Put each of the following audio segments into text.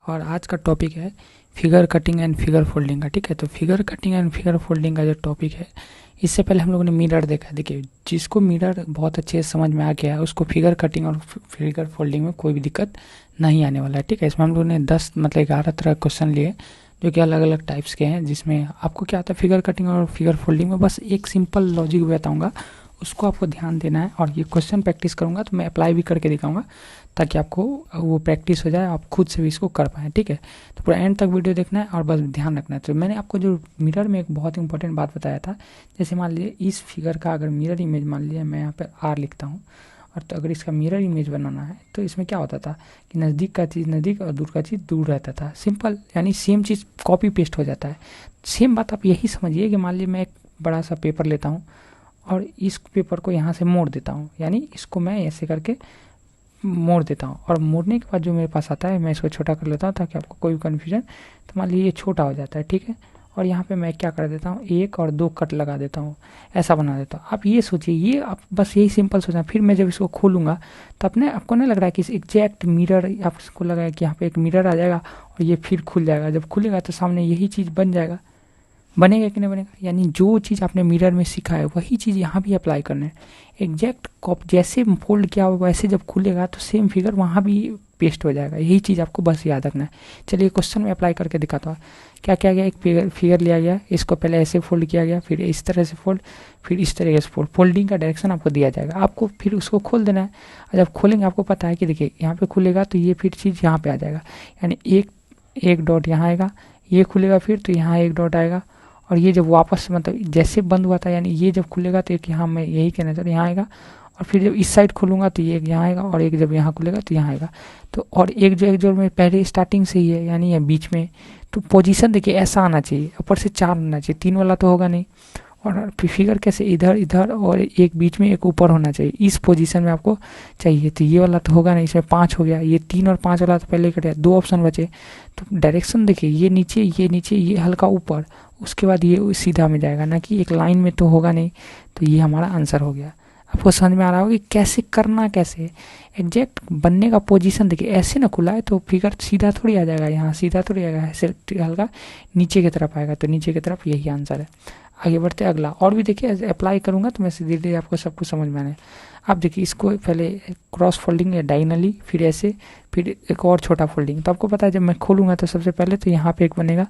और आज का टॉपिक है figure cutting and figure folding का। ठीक है, तो figure cutting and figure folding का जो टॉपिक है, इससे पहले हम लोगों ने मिरर देखा। देखिए, जिसको मिरर बहुत अच्छे से समझ में आ गया है उसको फिगर कटिंग और फिगर फोल्डिंग में कोई भी दिक्कत नहीं आने वाला है। ठीक है, इसमें हम लोगों ने 10 मतलब 11 तरह के क्वेश्चन लिए जो कि अलग अलग टाइप्स के हैं, जिसमें आपको क्या आता है फिगर कटिंग और फिगर फोल्डिंग में बस एक सिंपल लॉजिक बताऊंगा, उसको आपको ध्यान देना है। और ये क्वेश्चन प्रैक्टिस करूंगा तो मैं अप्लाई भी करके दिखाऊंगा ताकि आपको वो प्रैक्टिस हो जाए, आप खुद से भी इसको कर पाएँ। ठीक है, तो पूरा एंड तक वीडियो देखना है और बस ध्यान रखना है। तो मैंने आपको जो मिरर में एक बहुत इंपॉर्टेंट बात बताया था, जैसे मान लीजिए इस फिगर का अगर मिरर इमेज मान लीजिए मैं यहाँ पर आर लिखता हूँ, और तो अगर इसका मिरर इमेज बनाना है तो इसमें क्या होता था कि नज़दीक का चीज़ नज़दीक और दूर का चीज़ दूर रहता था। सिंपल, यानी सेम चीज़ कॉपी पेस्ट हो जाता है। सेम बात आप यही समझिए कि मान लीजिए मैं एक बड़ा सा पेपर लेता हूँ और इस पेपर को यहाँ से मोड़ देता हूँ, यानी इसको मैं ऐसे करके मोड़ देता हूँ, और मोड़ने के बाद जो मेरे पास आता है मैं इसको छोटा कर लेता हूँ ताकि आपको कोई भी कन्फ्यूजन, तो मान लीजिए ये छोटा हो जाता है। ठीक है, और यहाँ पे मैं क्या कर देता हूँ, 1 और 2 कट लगा देता हूँ, ऐसा बना देता हूँ। आप ये सोचिए, ये आप बस यही सिंपल सोचना। फिर मैं जब इसको खोलूँगा तो आपको नहीं लग रहा है कि एग्जैक्ट मिरर, आपको लग रहा है कि यहाँ पे एक मिरर आ जाएगा और ये फिर खुल जाएगा। जब खुलेगा तो सामने यही चीज़ बन जाएगा, बनेगा कि नहीं बनेगा। यानी जो चीज़ आपने मिरर में सीखा है वही चीज़ यहाँ भी अप्लाई करना है। एग्जैक्ट कॉप जैसे फोल्ड किया होगा वैसे जब खुलेगा तो सेम फिगर वहाँ भी पेस्ट हो जाएगा। यही चीज़ आपको बस याद रखना है। चलिए क्वेश्चन में अप्लाई करके दिखाता हूँ। क्या किया गया, एक फिगर लिया गया, इसको पहले ऐसे फोल्ड किया गया, फिर इस तरह से फोल्ड, फिर इस तरह से फोल्ड। फोल्डिंग का डायरेक्शन आपको दिया जाएगा, आपको फिर उसको खोल देना है। और जब खोलेंगे आपको पता है कि देखिए यहाँ पे खुलेगा तो ये फिर चीज़ यहाँ पे आ जाएगा, यानी एक डॉट यहाँ आएगा, ये खुलेगा फिर तो यहाँ एक डॉट आएगा, और ये जब वापस मतलब जैसे बंद हुआ था, यानी ये जब खुलेगा तो एक यहाँ मैं यही कहना चाहता हूँ यहाँ आएगा, और फिर जब इस साइड खोलूँगा तो ये एक यहाँ आएगा, और एक जब यहाँ खुलेगा तो यहाँ आएगा। तो और एक जो मैं पहले स्टार्टिंग से ही है, यानी ये बीच में, तो पोजीशन देखिए ऐसा आना चाहिए, ऊपर से 4 आना चाहिए, 3 वाला तो होगा नहीं। और फिगर कैसे इधर इधर और एक बीच में एक ऊपर होना चाहिए, इस पोजीशन में आपको चाहिए। तो ये वाला तो होगा नहीं, इसमें 5 हो गया, ये 3 और 5 वाला तो पहले कट गया, 2 ऑप्शन बचे। तो डायरेक्शन देखिए, ये नीचे ये हल्का ऊपर, उसके बाद ये सीधा में जाएगा, ना कि एक लाइन में तो होगा नहीं। तो ये हमारा आंसर हो गया। आपको समझ में आ रहा होगा कि कैसे करना, कैसे एग्जैक्ट बनने का पोजीशन। देखिए ऐसे ना खुला है तो फिगर सीधा थोड़ी आ जाएगा, यहाँ सीधा थोड़ी आएगा, ऐसे हल्का नीचे की तरफ आएगा, तो नीचे की तरफ यही आंसर है। आगे बढ़ते अगला, और भी देखिए अप्लाई करूँगा तो मैं धीरे धीरे आपको सब कुछ समझ में आने। आप देखिए इसको पहले क्रॉस फोल्डिंग या डायगनली, फिर ऐसे, फिर एक और छोटा फोल्डिंग। तो आपको पता है जब मैं खोलूँगा तो सबसे पहले तो यहाँ पे एक बनेगा।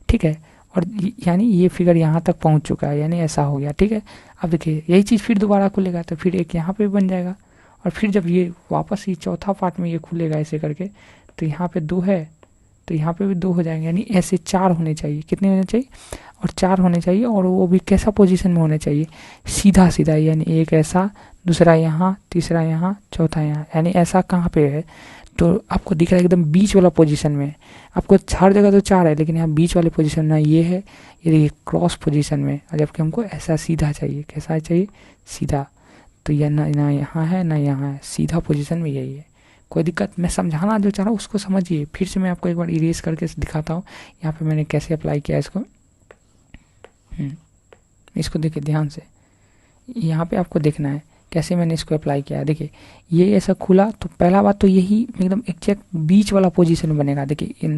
ठीक है, और यानी ये फिगर यहाँ तक पहुँच चुका है, यानी ऐसा हो गया। ठीक है, अब देखिए यही चीज़ फिर दोबारा खुलेगा तो फिर एक यहाँ पे बन जाएगा, और फिर जब ये वापस ये चौथा पार्ट में ये खुलेगा ऐसे करके, तो यहाँ पे 2 है तो यहाँ पे भी 2 हो जाएंगे, यानी ऐसे 4 होने चाहिए। कितने होने चाहिए, और 4 होने चाहिए, और वो भी कैसा पोजीशन में होने चाहिए, सीधा सीधा, यानी एक ऐसा, दूसरा यहाँ, तीसरा यहाँ, चौथा यहाँ, यानी ऐसा कहाँ पे है। तो आपको दिख रहा है एकदम बीच वाला पोजीशन में। आपको हर जगह तो 4 है, लेकिन यहाँ बीच वाले पोजीशन में ये है, ये देखिए क्रॉस पोजीशन में। जबकि हमको ऐसा सीधा चाहिए, कैसा चाहिए, सीधा। तो यह ना यहाँ है ना यहाँ है, सीधा पोजीशन में यही है। कोई दिक्कत, मैं समझाना जो चाह रहा हूँ उसको समझिए। फिर से मैं आपको एक बार इरेज करके दिखाता हूँ यहाँ पे मैंने कैसे अप्लाई किया इसको। इसको देखिए ध्यान से, यहाँ पे आपको देखना है कैसे मैंने इसको अप्लाई किया है। देखिए ये ऐसा खुला तो पहला बात तो यही एकदम एग्जैक्ट बीच वाला पोजीशन बनेगा। देखिए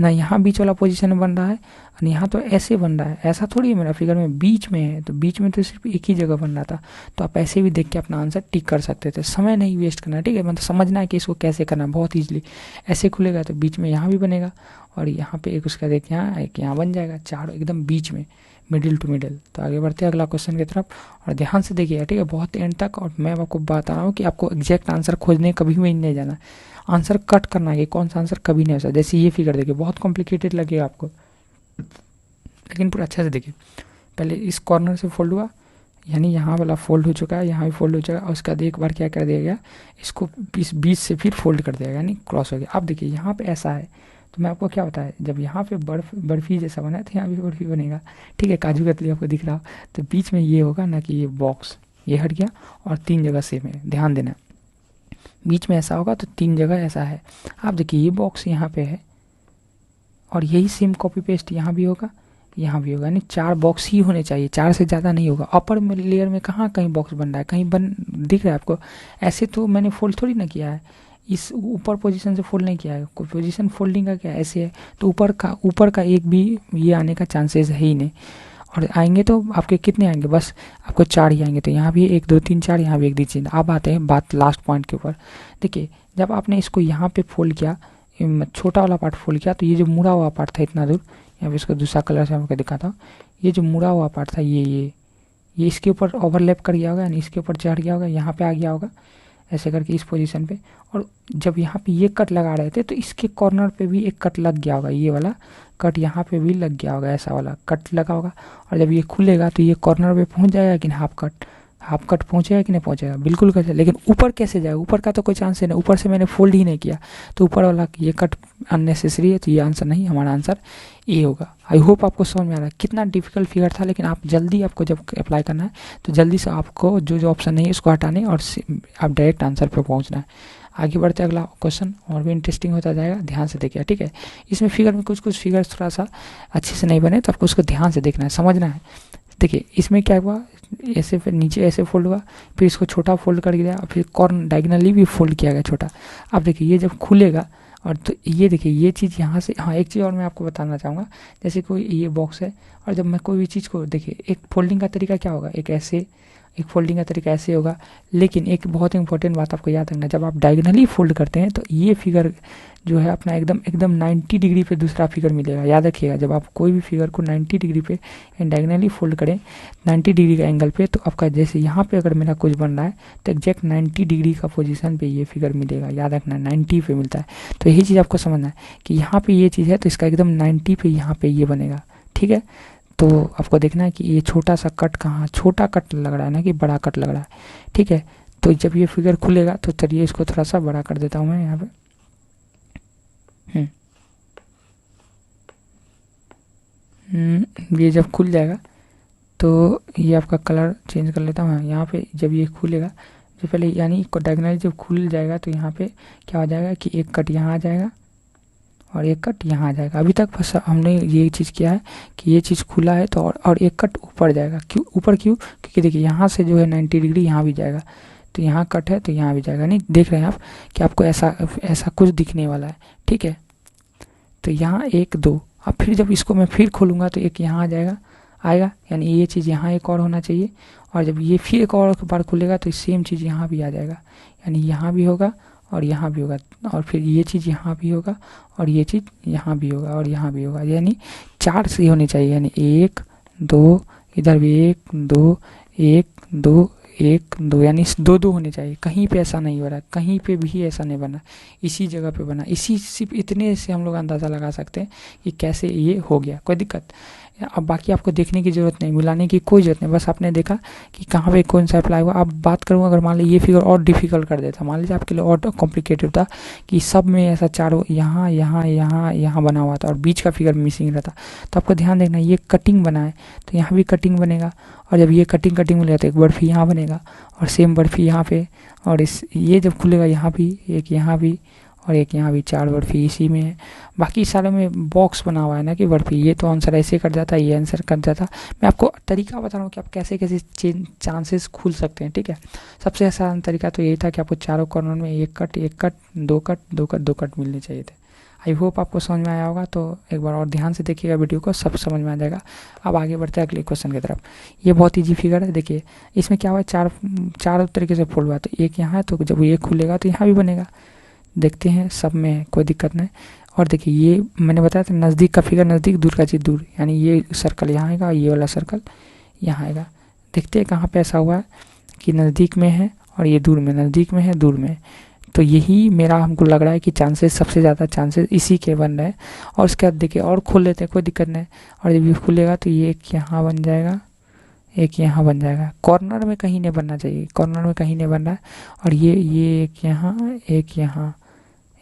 ना यहाँ बीच वाला पोजीशन बन रहा है, और यहाँ तो ऐसे बन रहा है, ऐसा थोड़ी है मेरा फिगर में बीच में है। तो बीच में तो सिर्फ एक ही जगह बन रहा था, तो आप ऐसे भी देख के अपना आंसर टिक कर सकते थे। समय नहीं वेस्ट करना, ठीक है, मतलब समझना है कि इसको कैसे करना है। बहुत ईजिली ऐसे खुलेगा तो बीच में यहाँ भी बनेगा, और यहाँ पे एक उसका देखिए यहाँ एक यहाँ बन जाएगा, 4 एकदम बीच में, मिडिल टू मिडिल। तो आगे बढ़ते हैं अगला क्वेश्चन की तरफ, और ध्यान से देखिए ठीक है बहुत एंड तक। और मैं आपको बता रहा हूँ कि आपको एग्जैक्ट आंसर खोजने कभी भी नहीं जाना, आंसर कट करना है, कौन सा आंसर कभी नहीं हो सकता। जैसे ये फिगर देखिए बहुत कॉम्प्लिकेटेड लगेगा आपको, लेकिन पूरा अच्छा से देखिए। पहले इस कॉर्नर से फोल्ड हुआ, यानी यहाँ वाला फोल्ड हो चुका है, यहाँ भी फोल्ड हो चुका है, और उसका एक बार क्या कर दिया गया, इसको इस बीच से फिर फोल्ड कर दिया गया, यानी क्रॉस हो गया। अब देखिए यहाँ पे ऐसा है, तो मैं आपको क्या बताया, जब यहाँ पे बर्फी जैसा बना है तो यहाँ भी बर्फी बनेगा। ठीक है, काजू कतली आपको दिख रहा हो, तो बीच में ये होगा ना कि ये बॉक्स ये हट गया, और 3 जगह सेम है, ध्यान देना। बीच में ऐसा होगा तो 3 जगह ऐसा है। आप देखिए ये बॉक्स यहाँ पे है, और यही सेम कॉपी पेस्ट यहाँ भी होगा, यहाँ भी होगा, यानी 4 बॉक्स ही होने चाहिए, 4 से ज़्यादा नहीं होगा। अपर में लेयर में कहाँ कहीं बॉक्स बन रहा है, कहीं दिख रहा है आपको। ऐसे तो मैंने फोल्ड थोड़ी ना किया है, इस ऊपर पोजीशन से फोल्ड नहीं किया है, कोई पोजीशन फोल्डिंग का क्या ऐसे है, तो ऊपर का एक भी ये आने का चांसेस है ही नहीं। और आएंगे तो आपके कितने आएंगे, बस आपको 4 ही आएंगे। तो यहाँ भी 1 2 3 4, यहाँ भी 1 2 3। अब आते हैं बात लास्ट पॉइंट के ऊपर। देखिए जब आपने इसको यहाँ पे फोल्ड किया, छोटा वाला पार्ट फोल्ड किया, तो ये जो मुड़ा हुआ पार्ट था इतना दूर, यहाँ पे इसको दूसरा कलर से आपको दिखाता हूँ, ये जो मुड़ा हुआ पार्ट था ये इसके ऊपर ओवरलैप कर गया होगा, यानी इसके ऊपर चढ़ गया होगा, यहाँ पे आ गया होगा ऐसे करके इस पोजीशन पे। और जब यहाँ पे ये कट लगा रहे थे तो इसके कॉर्नर पे भी एक कट लग गया होगा, ये वाला कट यहाँ पे भी लग गया होगा, ऐसा वाला कट लगा होगा। और जब ये खुलेगा तो ये कॉर्नर पे पहुँच जाएगा कि हाफ कट पहुँचेगा कि नहीं पहुँचेगा, बिल्कुल कैसे। लेकिन ऊपर कैसे जाएगा, ऊपर का तो कोई चांस है नहीं, ऊपर से मैंने फोल्ड ही नहीं किया, तो ऊपर वाला ये कट अननेसेसरी है। तो ये आंसर नहीं, हमारा आंसर ए होगा। आई होप आपको समझ में आ रहा है। कितना डिफिकल्ट फिगर था, लेकिन आप जल्दी, आपको जब अप्लाई करना है तो जल्दी से आपको जो ऑप्शन नहीं है उसको हटाने और आप डायरेक्ट आंसर पे पहुंचना है। आगे बढ़ते अगला क्वेश्चन और भी इंटरेस्टिंग होता जाएगा, ध्यान से देखिए, ठीक है। इसमें फिगर में कुछ फिगर थोड़ा सा अच्छे से नहीं बने, तो आपको उसको ध्यान से देखना है, समझना है। देखिए इसमें क्या हुआ, ऐसे फिर नीचे ऐसे फोल्ड हुआ, फिर इसको छोटा फोल्ड कर दिया, फिर कॉर्नर डायगनली भी फोल्ड किया गया छोटा। अब देखिए ये जब खुलेगा, और तो ये देखिए ये चीज़ यहाँ से, हाँ एक चीज़ और मैं आपको बताना चाहूँगा, जैसे कोई ये बॉक्स है, और जब मैं कोई भी चीज़ को, देखिए एक फोल्डिंग का तरीका क्या होगा, एक फोल्डिंग का तरीका ऐसे होगा। लेकिन एक बहुत इंपॉर्टेंट बात आपको याद रखना, जब आप डायगनली फोल्ड करते हैं तो ये फिगर जो है अपना एकदम 90 डिग्री पे दूसरा फिगर मिलेगा। याद रखिएगा, जब आप कोई भी फिगर को 90 डिग्री पे डायगनली फोल्ड करें 90 डिग्री का एंगल पे, तो आपका जैसे यहाँ पे अगर मेरा कुछ बन रहा है तो एग्जैक्ट 90 डिग्री का पोजीशन पे ये फिगर मिलेगा। याद रखना 90 पे मिलता है। तो यही चीज़ आपको समझना है कि यहाँ पे ये चीज़ है तो इसका एकदम 90 पे यहाँ पे ये बनेगा, ठीक है। तो आपको देखना है कि ये छोटा सा कट कहाँ, छोटा कट लग रहा है ना कि बड़ा कट लग रहा है, ठीक है। तो जब ये फिगर खुलेगा तो चलिए इसको थोड़ा सा बड़ा कर देता हूँ मैं यहाँ पे। ये जब खुल जाएगा तो ये आपका कलर चेंज कर लेता हूँ यहाँ पे। जब ये खुलेगा, जो पहले यानी डायगोनली जब खुल जाएगा तो यहाँ पे क्या हो जाएगा कि एक कट यहाँ आ जाएगा और एक कट यहाँ आ जाएगा। अभी तक बस हमने ये चीज़ किया है कि ये चीज़ खुला है तो और एक कट ऊपर जाएगा। क्यों ऊपर, क्यों, क्योंकि देखिए यहाँ से जो है 90 डिग्री यहाँ भी जाएगा, तो यहाँ कट है तो यहाँ भी जाएगा। नहीं देख रहे हैं आप कि आपको ऐसा कुछ दिखने वाला है, ठीक है। तो यहाँ 1 2, अब फिर जब इसको मैं फिर खोलूँगा तो एक यहाँ आ आएगा, यानी ये चीज़ यहाँ एक और होना चाहिए। और जब ये फिर एक और बार खुलेगा तो सेम चीज़ यहाँ भी आ जाएगा, यानी यहाँ भी होगा और यहाँ भी होगा, और फिर ये चीज़ यहाँ भी होगा और ये चीज़ यहाँ भी होगा और यहाँ भी होगा, यानी 4 से होनी चाहिए। यानी 1 2, इधर भी 1 2 1 2 1 2, यानी 2 होने चाहिए। कहीं पे ऐसा नहीं हो रहा, कहीं पे भी ऐसा नहीं बना, इसी जगह पे बना। सिर्फ इतने से हम लोग अंदाज़ा लगा सकते हैं कि कैसे ये हो गया, कोई दिक्कत। अब बाकी आपको देखने की ज़रूरत नहीं, मिलाने की कोई ज़रूरत नहीं, बस आपने देखा कि कहाँ पे कौन सा अप्लाई हुआ। अब बात करूँ, अगर मान लीजिए ये फिगर और डिफिकल्ट कर देता, मान लीजिए आपके लिए और कॉम्प्लिकेटेड होता कि सब में ऐसा चारों यहाँ यहाँ यहाँ यहाँ बना हुआ था और बीच का फिगर मिसिंग रहता, तो आपको ध्यान देखना ये कटिंग बना है तो यहाँ भी कटिंग बनेगा। और जब ये कटिंग मिलेगा तो एक बर्फी यहाँ बनेगा और सेम बर्फी यहाँ पे, और ये जब खुलेगा यहाँ भी एक, यहाँ भी और एक यहाँ भी, 4 बर्फी इसी में है। बाकी सारे में बॉक्स बना हुआ है ना कि बर्फी, ये तो आंसर ऐसे कट जाता है, ये आंसर कट जाता। मैं आपको तरीका बता रहा हूँ कि आप कैसे कैसे चांसेस खुल सकते हैं, ठीक है। सबसे आसान तरीका तो यही था कि आपको चारों कॉर्नर में एक कट 2 कट 2 कट 2 कट मिलने चाहिए थे। आई होप आपको समझ में आया होगा। तो एक बार और ध्यान से देखिएगा वीडियो को, सब समझ में आ जाएगा। अब आगे बढ़ते हैं अगले क्वेश्चन की तरफ। ये बहुत ईजी फिगर है। देखिए इसमें क्या हुआ, चार तरीके से फोल्ड हुआ, तो एक यहाँ है तो जब ये खुलेगा तो यहाँ भी बनेगा। देखते हैं, सब में कोई दिक्कत नहीं। और देखिए ये मैंने बताया था नज़दीक का फिगर नज़दीक, दूर का चीज़ दूर, यानी ये सर्कल यहाँ आएगा, ये वाला सर्कल यहाँ आएगा। देखते हैं कहाँ पे ऐसा हुआ है कि नज़दीक में है और ये दूर में, नज़दीक में है दूर में। तो यही मेरा हमको लग रहा है कि चांसेस, सबसे ज़्यादा चांसेस इसी के बन रहे हैं। और उसके बाद देखिए और खोल लेते हैं, कोई दिक्कत नहीं। और जब ये खुलेगा तो ये एक यहाँ बन जाएगा, एक यहाँ बन जाएगा। कॉर्नर में कहीं नहीं बनना चाहिए, कॉर्नर में कहीं नहीं बन रहा है। और ये एक यहाँ, एक यहाँ,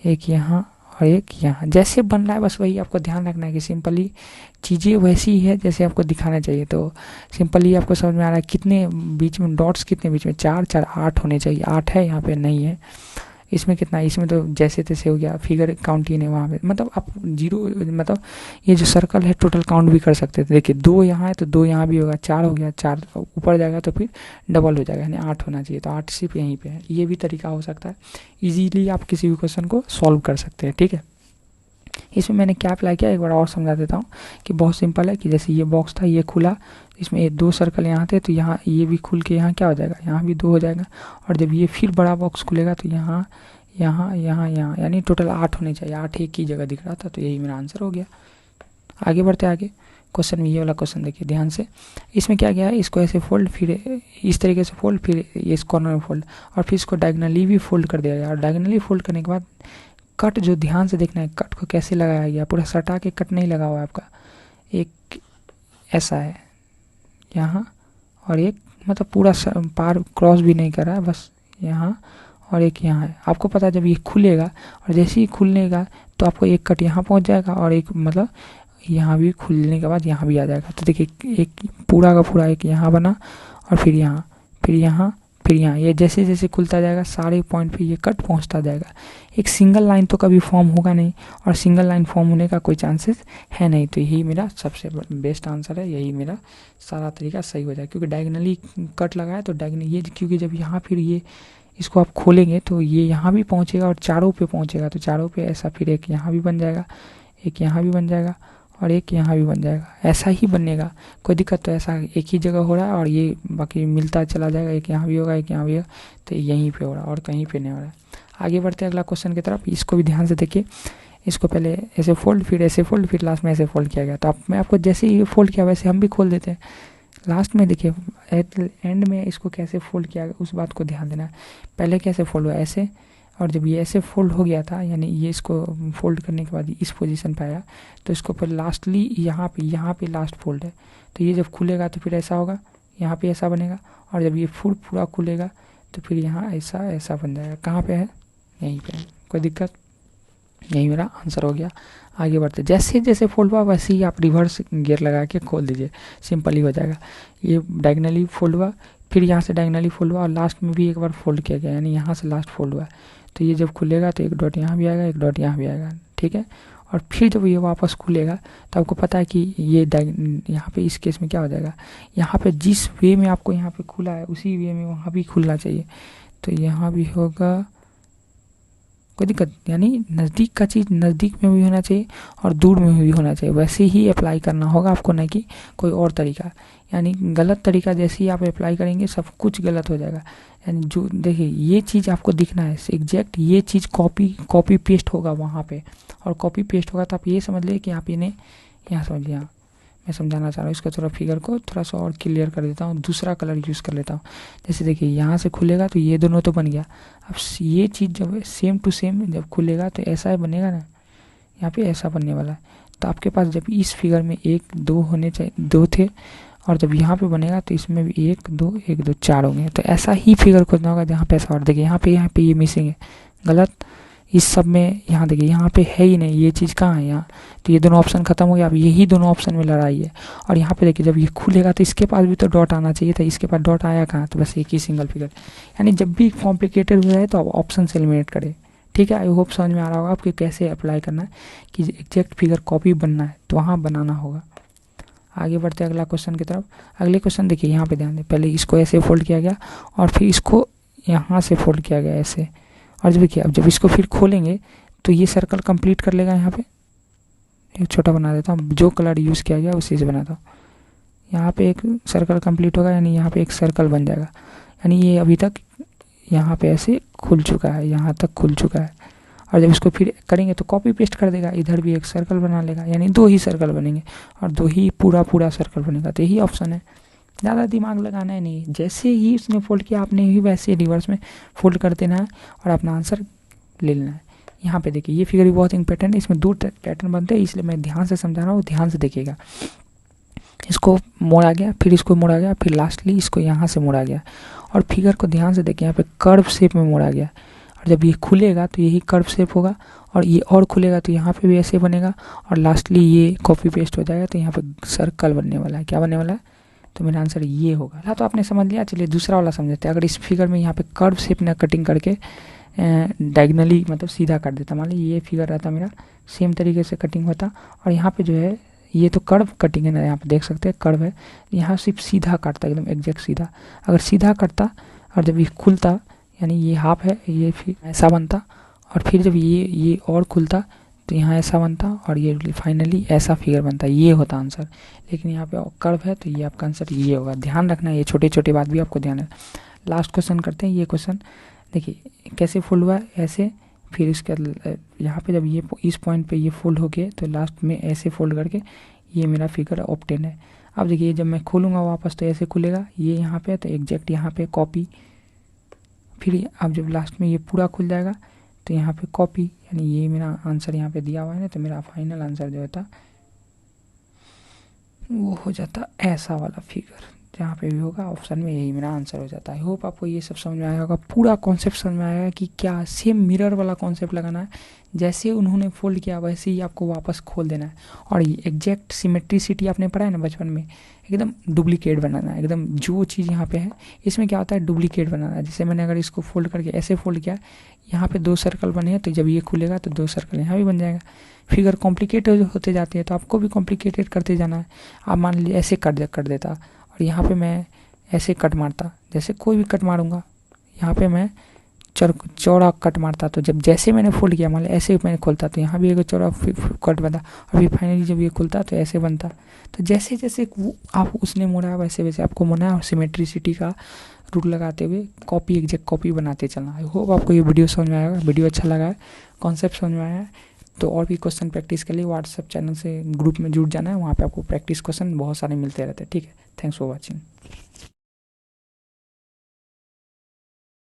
एक यहाँ और एक यहाँ, जैसे बन रहा है बस वही आपको ध्यान रखना है कि सिंपली चीज़ें वैसी ही है जैसे आपको दिखाना चाहिए। तो सिंपली आपको समझ में आ रहा है कितने बीच में डॉट्स, कितने बीच में, 4 4 8 होने चाहिए। 8 है यहाँ पे, नहीं है। इसमें कितना, इसमें तो जैसे तैसे हो गया, फिगर काउंट ही नहीं वहाँ पे, मतलब आप जीरो, मतलब ये जो सर्कल है टोटल काउंट भी कर सकते थे। देखिए 2 यहाँ है तो 2 यहाँ भी होगा, 4 हो गया, 4 ऊपर जाएगा तो फिर डबल हो जाएगा, यानी 8 होना चाहिए, तो 8 सिर्फ यहीं पे है। ये भी तरीका हो सकता है, इजीली आप किसी भी क्वेश्चन को सॉल्व कर सकते हैं, ठीक है। इसमें मैंने क्या अप्लाई किया एक बार और समझा देता हूँ कि बहुत सिंपल है कि जैसे ये बॉक्स था, ये खुला, इसमें ये 2 सर्कल यहाँ थे, तो यहाँ ये भी खुल के यहाँ क्या हो जाएगा, यहाँ भी 2 हो जाएगा। और जब ये फिर बड़ा बॉक्स खुलेगा तो यहाँ यहाँ यहाँ यहाँ, यानी टोटल 8 होने चाहिए, 8 एक ही जगह दिख रहा था, तो यही मेरा आंसर हो गया। आगे बढ़ते आगे क्वेश्चन में, ये वाला क्वेश्चन देखिए ध्यान से। इसमें क्या गया है, इसको ऐसे फोल्ड, फिर इस तरीके से फोल्ड, फिर इस कॉर्नर में फोल्ड, और फिर इसको डायगनली भी फोल्ड कर दिया गया। और डायगनली फोल्ड करने के बाद कट जो ध्यान से देखना है, कट को कैसे लगाया गया, पूरा सटा के कट नहीं लगा हुआ है आपका, एक ऐसा है यहाँ, और एक मतलब पूरा पार क्रॉस भी नहीं कर रहा है, बस यहाँ, और एक यहाँ है। आपको पता है जब ये खुलेगा और जैसे ही खुलने का तो आपको एक कट यहाँ पहुँच जाएगा, और एक मतलब यहाँ भी खुलने के बाद यहाँ भी आ जाएगा। तो देखिए एक पूरा का पूरा एक यहाँ बना, और फिर यहाँ, फिर यहाँ, फिर यहाँ, ये जैसे जैसे खुलता जाएगा सारे पॉइंट पे ये कट पहुँचता जाएगा। एक सिंगल लाइन तो कभी फॉर्म होगा नहीं, और सिंगल लाइन फॉर्म होने का कोई चांसेस है नहीं, तो यही मेरा सबसे बेस्ट आंसर है, यही मेरा सारा तरीका सही हो जाए, क्योंकि डायगनली कट लगाया तो डायगनली ये, क्योंकि जब यहाँ फिर ये इसको आप खोलेंगे तो ये यहाँ भी पहुँचेगा और चारों पे पहुँचेगा, तो चारों पे ऐसा, फिर एक यहाँ भी बन जाएगा, एक यहाँ भी बन जाएगा, और एक यहाँ भी बन जाएगा, ऐसा ही बनेगा, कोई दिक्कत, तो ऐसा एक ही जगह हो रहा है और ये बाकी मिलता चला जाएगा, एक यहाँ भी होगा, एक यहाँ भी होगा, तो यहीं पे हो रहा है और कहीं पे नहीं हो रहा है। आगे बढ़ते हैं अगला क्वेश्चन की तरफ, इसको भी ध्यान से देखिए। इसको पहले ऐसे फोल्ड, फिर ऐसे फोल्ड, फिर लास्ट में ऐसे फोल्ड किया गया, तो मैं आपको जैसे ही फोल्ड किया वैसे हम भी खोल देते हैं। लास्ट में देखिए एंड में इसको कैसे फोल्ड किया गया उस बात को ध्यान देना है। पहले कैसे फोल्ड हुआ, ऐसे, और जब ये ऐसे फोल्ड हो गया था, यानी ये इसको फोल्ड करने के बाद इस पोजीशन पे आया, तो इसको फिर लास्टली यहाँ पे लास्ट फोल्ड है, तो ये जब खुलेगा तो फिर ऐसा होगा, यहाँ पे ऐसा बनेगा, और जब ये फुल पूरा खुलेगा तो फिर यहाँ ऐसा बन जाएगा। कहाँ पे है, यहीं पे है, कोई दिक्कत, यही मेरा आंसर हो गया। आगे बढ़ते, जैसे जैसे फोल्ड हुआ वैसे ही आप रिवर्स गियर लगा के खोल दीजिए, सिंपल ही हो जाएगा। ये डायगनली फोल्ड हुआ, फिर यहाँ से डायगनली फोल्ड हुआ, और लास्ट में भी एक बार फोल्ड किया गया, यानी यहाँ से लास्ट फोल्ड हुआ, तो ये जब खुलेगा तो एक डॉट यहाँ भी आएगा, एक डॉट यहाँ भी आएगा, ठीक है। और फिर जब ये वापस खुलेगा तो आपको पता है कि ये यहाँ पे इस केस में क्या हो जाएगा, यहाँ पे जिस वे में आपको यहाँ पे खुला है उसी वे में वहाँ भी खुलना चाहिए, तो यहाँ भी होगा, कोई दिक्कत, यानी नज़दीक का चीज़ नज़दीक में भी होना चाहिए और दूर में भी होना चाहिए, वैसे ही अप्लाई करना होगा आपको, नहीं कि कोई और तरीका। यानी गलत तरीका जैसे ही आप अप्लाई करेंगे सब कुछ गलत हो जाएगा। यानी जो देखिए ये चीज़ आपको दिखना है एग्जैक्ट, ये चीज़ कॉपी पेस्ट होगा वहाँ पे, और कॉपी पेस्ट होगा तो आप ये समझ लीजिए कि आप इन्हें यहाँ समझ लिया। मैं समझाना चाह रहा हूँ इसका, थोड़ा फिगर को थोड़ा सा और क्लियर कर देता हूँ, दूसरा कलर यूज़ कर लेता हूँ। जैसे देखिए यहाँ से खुलेगा तो ये दोनों तो बन गया, अब ये चीज़ जब सेम टू सेम जब खुलेगा तो ऐसा ही बनेगा ना, यहाँ पे ऐसा बनने वाला है। तो आपके पास जब इस फिगर में 1 2 होने चाहिए, 2 थे, और जब यहाँ पे बनेगा तो इसमें भी 1 2 1 2 4 होंगे, तो ऐसा ही फिगर खोजना होगा जहाँ पे ऐसा। और देखिए यहाँ पे ये मिसिंग है, गलत, इस सब में यहाँ देखिए यहाँ पे है ही नहीं, ये चीज़ कहाँ है यहाँ, तो ये दोनों ऑप्शन खत्म हो गया। अब यही दोनों ऑप्शन में लड़ाई है, और यहाँ पे देखिए जब ये खुलेगा तो इसके पास भी तो डॉट आना चाहिए था, इसके पास डॉट आया कहाँ, तो बस एक ही सिंगल फिगर। यानी जब भी कॉम्प्लिकेटेड हो जाए तो आप ऑप्शन से एलिमिनेट करें, ठीक है। आई होप समझ में आ रहा होगा आपके कैसे अप्लाई करना है, कि एग्जैक्ट फिगर कॉपी बनना है तो वहाँ बनाना होगा। आगे बढ़ते हैं अगला क्वेश्चन की तरफ। अगले क्वेश्चन देखिए, यहाँ पे ध्यान दें, पहले इसको ऐसे फोल्ड किया गया और फिर इसको यहाँ से फोल्ड किया गया ऐसे, और जब देखिए अब जब इसको फिर खोलेंगे तो ये सर्कल कंप्लीट कर लेगा। यहाँ पे एक छोटा बना देता हूँ, जो कलर यूज़ किया गया उसी से बनाता हूँ। यहाँ पे एक सर्कल कंप्लीट होगा, यानी यहाँ पे एक सर्कल बन जाएगा, यानी ये अभी तक यहाँ पे ऐसे खुल चुका है, यहाँ तक खुल चुका है। और जब इसको फिर करेंगे तो कॉपी पेस्ट कर देगा, इधर भी एक सर्कल बना लेगा, यानी 2 ही सर्कल बनेंगे और 2 ही पूरा सर्कल बनेगा। तो यही ऑप्शन है, ज़्यादा दिमाग लगाना है नहीं, जैसे ही उसने फोल्ड किया आपने ही वैसे रिवर्स में फोल्ड कर देना है और अपना आंसर ले लेना है। यहाँ पे देखिए ये फिगर भी बहुत इंपॉर्टेंट है, इसमें 2 पैटर्न बनते हैं, इसलिए मैं ध्यान से समझा रहा हूँ, ध्यान से देखिएगा। इसको मोड़ा गया, फिर इसको मोड़ा गया, फिर लास्टली इसको यहाँ से मोड़ा गया, और फिगर को ध्यान से देखिए, यहाँ पे कर्व शेप में मोड़ा गया, और जब ये खुलेगा तो यही कर्व शेप होगा, और ये और खुलेगा तो यहाँ पे भी ऐसे बनेगा, और लास्टली ये कॉपी पेस्ट हो जाएगा तो यहाँ पे सर्कल बनने वाला है। क्या बनने वाला है, तो मेरा आंसर ये होगा। तो आपने समझ लिया, चलिए दूसरा वाला समझते हैं। अगर इस फिगर में यहाँ पे कर्व शेप में कटिंग करके डायगनली मतलब सीधा कर देता। मान लीजिए ये फिगर रहता मेरा, सेम तरीके से कटिंग होता। और यहाँ पे जो है ये तो कर्व कटिंग है ना, यहाँ पे देख सकते हैं कर्व है, यहाँ सिर्फ सीधा काटता एकदम एग्जैक्ट सीधा। अगर सीधा करता और जब ये खुलता, यानी ये हाफ है, ये फिर ऐसा बनता, और फिर जब ये और खुलता तो यहाँ ऐसा बनता, और ये फाइनली ऐसा फिगर बनता। ये होता आंसर। लेकिन यहाँ पे कर्व है तो ये आपका आंसर ये होगा। ध्यान रखना, ये छोटे छोटे बात भी आपको ध्यान है। लास्ट क्वेश्चन करते हैं। ये क्वेश्चन देखिए कैसे फोल्ड हुआ है, ऐसे, फिर इसके यहाँ पे जब ये इस पॉइंट पे ये फोल्ड हो गया तो लास्ट में ऐसे फोल्ड करके ये मेरा फिगर ऑब्टेन है। अब देखिए जब मैं खोलूँगा वापस तो ऐसे खुलेगा, ये यहाँ पे तो एग्जैक्ट यहाँ पे कॉपी, फिर अब जब लास्ट में ये पूरा खुल जाएगा तो यहाँ पे कॉपी, यानी ये मेरा आंसर यहाँ पे दिया हुआ है ना, तो मेरा फाइनल आंसर जो होता वो हो जाता ऐसा वाला फिगर, जहाँ पे भी होगा ऑप्शन में यही मेरा आंसर हो जाता है। होप आपको ये सब समझ में आया होगा, पूरा कॉन्सेप्ट समझ में आएगा कि क्या सेम मिरर वाला कॉन्सेप्ट लगाना है। जैसे उन्होंने फोल्ड किया वैसे ही आपको वापस खोल देना है। और ये एग्जैक्ट सिमेट्रिसिटी आपने पढ़ा है ना बचपन में, एकदम डुप्लीकेट बनाना है। एकदम जो चीज़ यहाँ पे है इसमें क्या होता है, डुप्लीकेट बनाना है। जैसे मैंने अगर इसको फोल्ड करके ऐसे फोल्ड किया, यहाँ पे 2 सर्कल बने हैं, तो जब ये खुलेगा तो 2 सर्कल यहाँ भी बन जाएगा। फिगर कॉम्प्लिकेटेड होते जाते हैं तो आपको भी कॉम्प्लिकेटेड करते जाना है। आप मान लीजिए ऐसे कर देता, और यहाँ पे मैं ऐसे कट मारता, जैसे कोई भी कट मारूंगा, यहाँ पे मैं चौड़ा कट मारता, तो जब जैसे मैंने फोल्ड किया मान लो ऐसे मैंने खोलता तो यहाँ भी एक चौड़ा कट बनता, और फिर फाइनली जब ये खुलता तो ऐसे बनता। तो जैसे जैसे आप उसने मोड़ा वैसे वैसे आपको मोड़ना है, और सिमेट्रिसिटी का रूल लगाते हुए कॉपी एग्जैक्ट कॉपी बनाते चलना। आई होप आपको ये वीडियो समझ में आएगा, वीडियो अच्छा लगा है, कॉन्सेप्ट समझ में आया है। तो और भी क्वेश्चन प्रैक्टिस के लिए व्हाट्सएप चैनल से ग्रुप में जुड़ जाना है, वहाँ पे आपको प्रैक्टिस क्वेश्चन बहुत सारे मिलते रहते हैं। ठीक है, थैंक्स फॉर वॉचिंग।